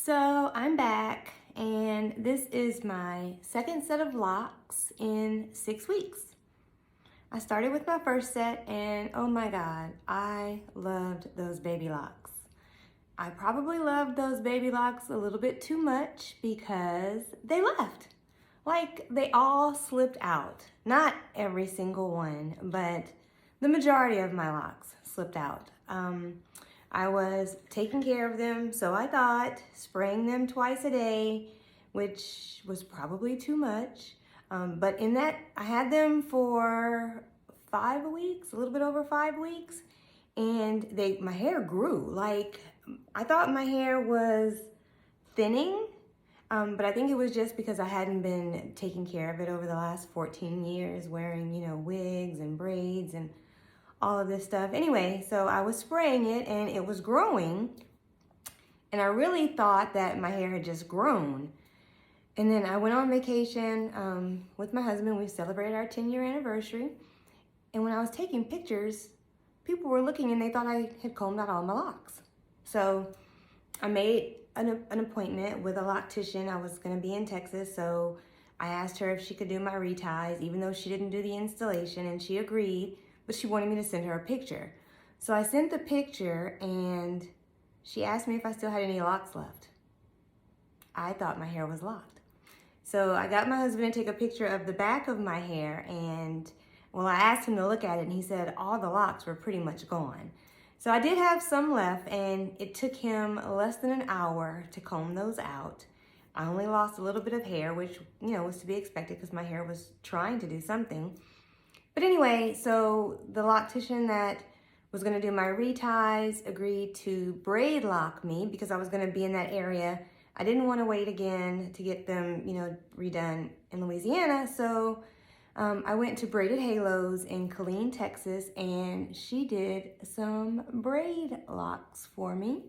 So I'm back, and this is my second set of locks in 6 weeks. I started with my first set, and oh my God, I loved those baby locks. I probably loved those baby locks a little bit too much because they left. Like, they all slipped out. Not every single one, but the majority of my locks slipped out. I was taking care of them, so I thought spraying them twice a day, which was probably too much. But in that, I had them for 5 weeks, a little bit over 5 weeks, and my hair grew. Like, I thought my hair was thinning, but I think it was just because I hadn't been taking care of it over the last 14 years, wearing, wigs and braids and all of this stuff. Anyway, so I was spraying it and it was growing, and I really thought that my hair had just grown. And then I went on vacation with my husband. We celebrated our 10-year anniversary. And when I was taking pictures, people were looking and they thought I had combed out all my locks. So I made an appointment with a loctician. I was gonna be in Texas, so I asked her if she could do my reties, even though she didn't do the installation, and she agreed, but she wanted me to send her a picture. So I sent the picture, and she asked me if I still had any locks left. I thought my hair was locked. So I got my husband to take a picture of the back of my hair, and well, I asked him to look at it, and he said all the locks were pretty much gone. So I did have some left, and it took him less than an hour to comb those out. I only lost a little bit of hair, which, was to be expected because my hair was trying to do something. But anyway, so the loctician that was gonna do my reties agreed to braid lock me because I was gonna be in that area. I didn't wanna wait again to get them, redone in Louisiana. So I went to Braided Halos in Killeen, Texas, and she did some braid locks for me.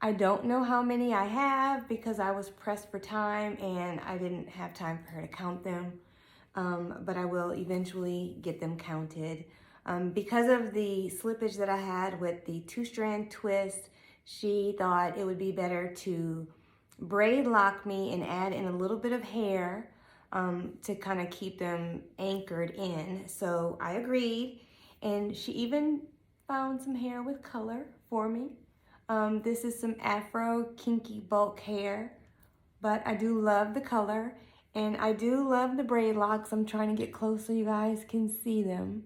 I don't know how many I have because I was pressed for time and I didn't have time for her to count them. But I will eventually get them counted. Because of the slippage that I had with the 2-strand twist, she thought it would be better to braid lock me and add in a little bit of hair to kind of keep them anchored in. So I agreed, and she even found some hair with color for me. This is some Afro kinky bulk hair, but I do love the color. And I do love the braid locks. I'm trying to get close so you guys can see them.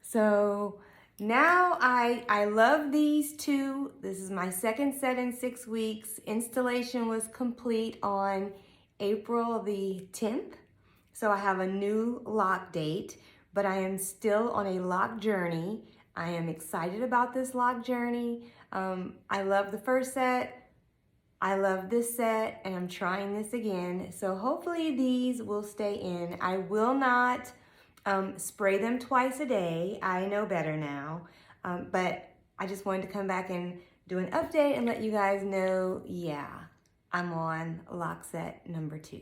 So now I love these two. This is my second set in 6 weeks. Installation was complete on April the 10th. So I have a new lock date, but I am still on a lock journey. I am excited about this lock journey. I love the first set. I love this set, and I'm trying this again. So hopefully these will stay in. I will not spray them twice a day. I know better now. But I just wanted to come back and do an update and let you guys know, yeah, I'm on lock set number 2.